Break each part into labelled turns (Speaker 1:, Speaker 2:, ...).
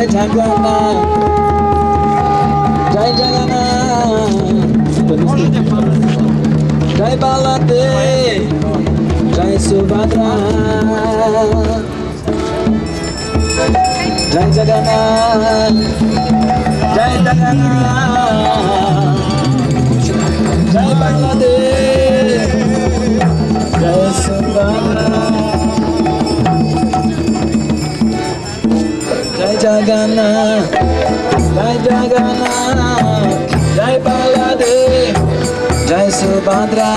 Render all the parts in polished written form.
Speaker 1: Jai Jagannath, Jai Jagannath, Jai Baladev, Jai Subhadra, Jai Jagannath, Jai Jagannath, Jai Baladev, Jai Subhadra, Jai Jagannath, Jai Jagannath, Jai Baladev, Jai Subhadra,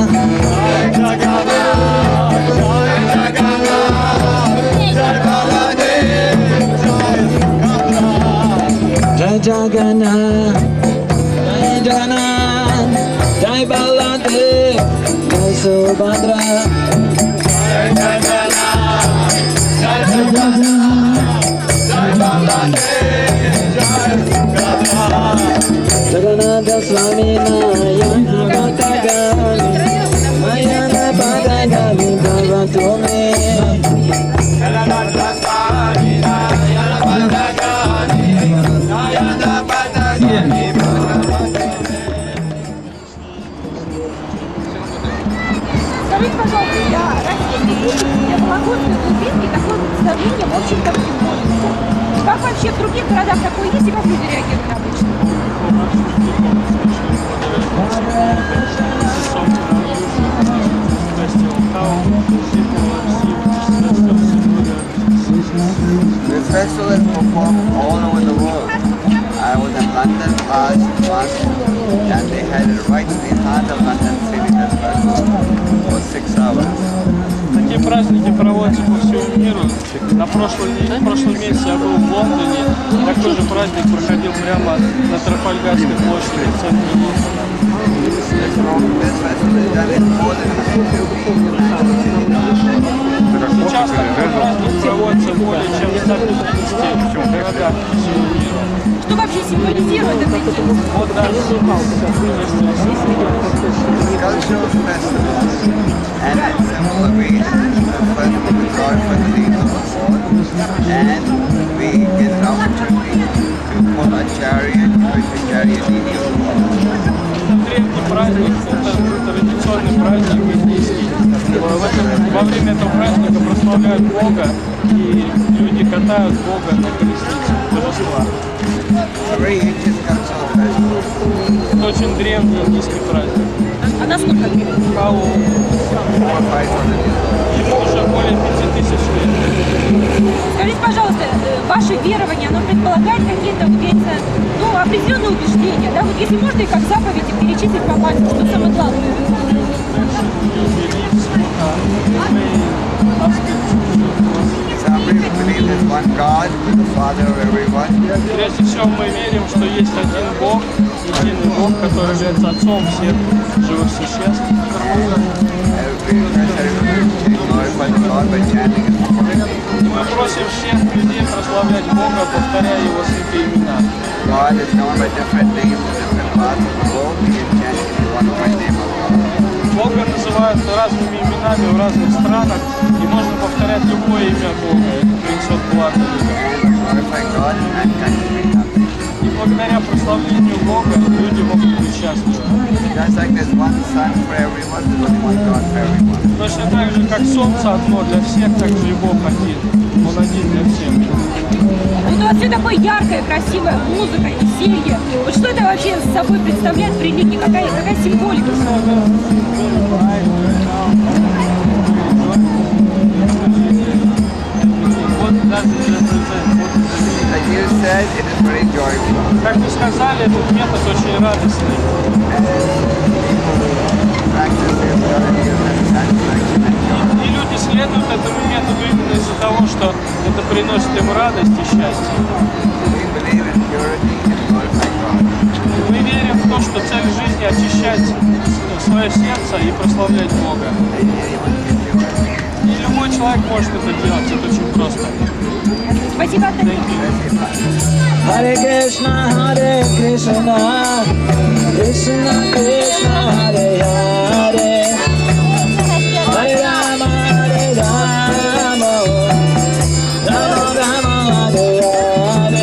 Speaker 1: Jai Jagannath, Jai Jagannath, Jai Baladev, Jai Jagannath, Jai Jagannath, Jai Baladev, Jai Subhadra, Jai Jagannath, Jai Jagannath, Jai Baladev, Jai Subhadra, Jagannath Swami Nayana Patagami, Mayana Patagami Bhavatome, Jagannath Swami Nayana Patagami, Mayana Patagami Bhavatome.
Speaker 2: Скажите, пожалуйста, для растений, для вологодской глубинки такое представление, в общем-то, всего. Как вообще в других городах такое есть и как люди реагируют обычно?
Speaker 3: This festival is performed all over the world. I was in London last month and they had it right in the heart of London City this festival for 6 hours.
Speaker 4: Такие праздники проводятся по всему миру. В прошлом месяце я был в Лондоне. Такой же праздник проходил прямо на Трафальгарской площади в центре Лондона. Сейчас такой праздник проводится более чем в 150 городах по всему миру.
Speaker 2: Что вообще символизирует это интересно?
Speaker 4: Вот даже
Speaker 3: Cultural festival and its celebration. First we draw for the leaves of the fall and we get an opportunity to pull a chariot with the chariot leading the fall.
Speaker 4: Древний праздник, это традиционный праздник индийский. Во время этого праздника прославляют Бога, и люди катают Бога на колеснице божества. Это очень древний индийский праздник.
Speaker 2: А насколько древний?
Speaker 4: Ему уже более 5000 лет.
Speaker 2: Скажите, пожалуйста, ваше верование, оно предполагает какие-то, вот, я не знаю, ну, определенные убеждения, да? Вот если можно их как заповеди перечислить по пальцам, что самое главное?
Speaker 4: Прежде всего мы верим, что есть один Бог, единый Бог, который является Отцом всех живых существ. И мы просим всех людей прославлять Бога, повторяя Его святые имена. Бога называют разными именами в разных странах, и можно повторять любое имя Бога, это принесет благо людям. И благодаря прославлению Бога люди могут быть счастливы. Точно так же, как солнце одно для всех, так же и Бог один. Он один для всех.
Speaker 2: Вот у вас все такое яркое, красивое, музыка, веселье. Вот что это вообще собой представляет в религии? Какая символика?
Speaker 4: Как вы сказали, этот метод очень радостный. И люди следуют этому методу именно из-за того, что это приносит им радость и счастье. Мы верим в то, что цель жизни — очищать свое сердце и прославлять Бога. И любой человек может это делать, это очень просто.
Speaker 2: Спасибо.
Speaker 1: Hare Krishna, Krishna Krishna, Hare Hare, Hare Rama, Rama Rama, Hare Hare.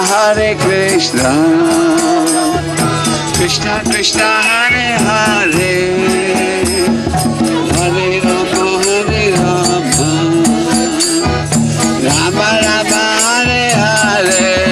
Speaker 3: Hare Krishna, Krishna Krishna Hare Hare, Hare Rama Hare Rama, Rama Rama Hare Hare.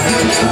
Speaker 1: Hare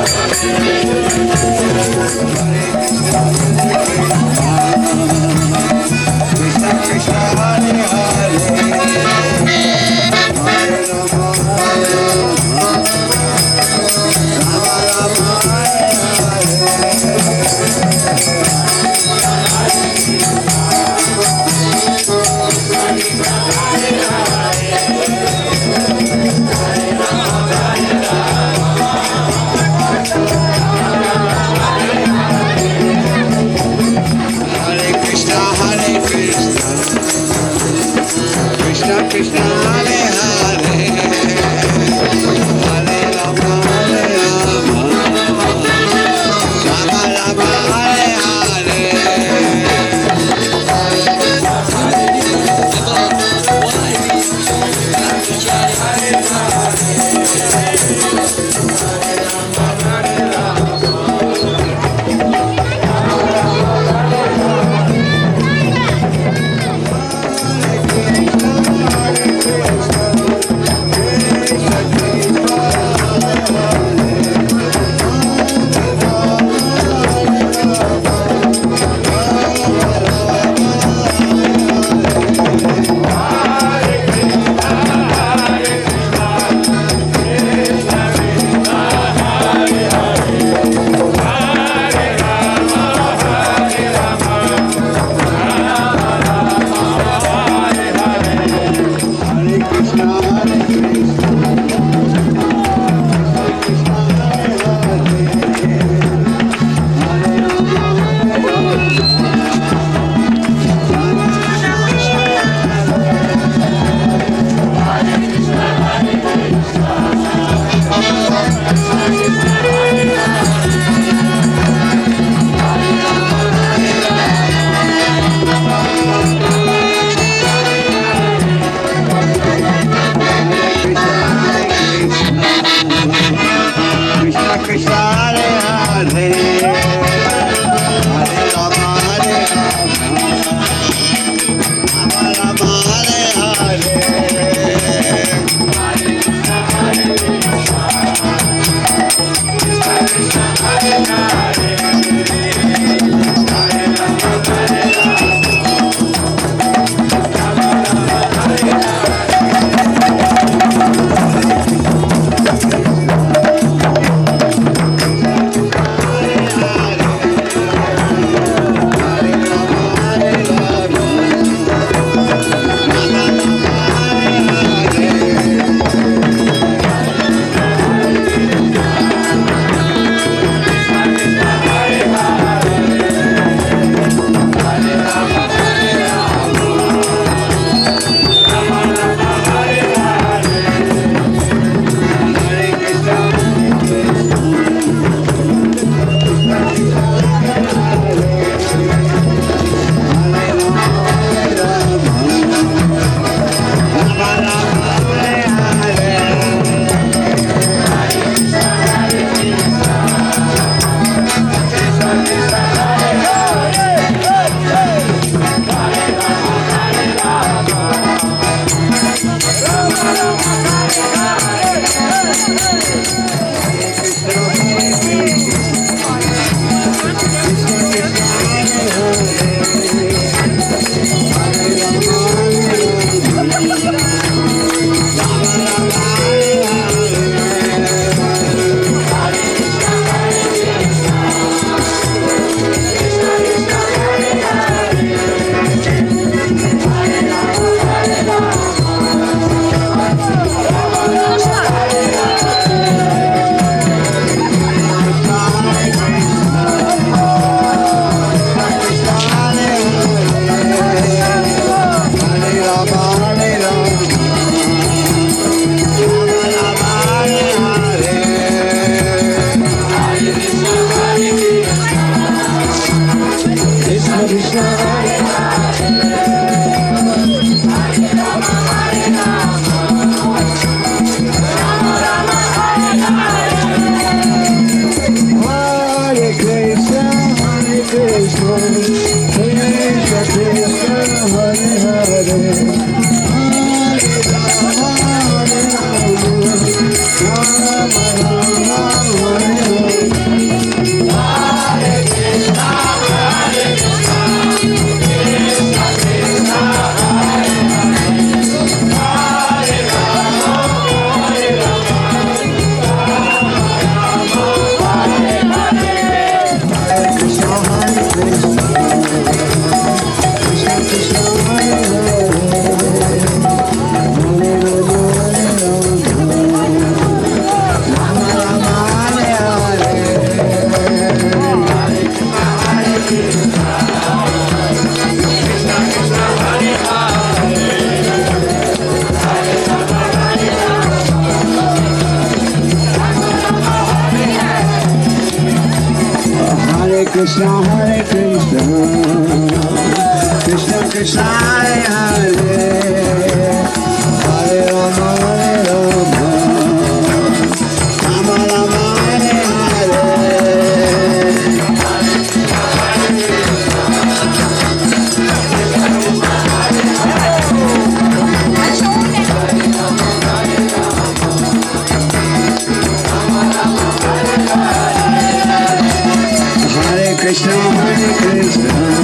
Speaker 1: Krishna, Hare Krishna, Krishna Krishna, Hare Hare, Hare Rama, Rama Rama, Hare Hare. Krishna, Hare Krishna.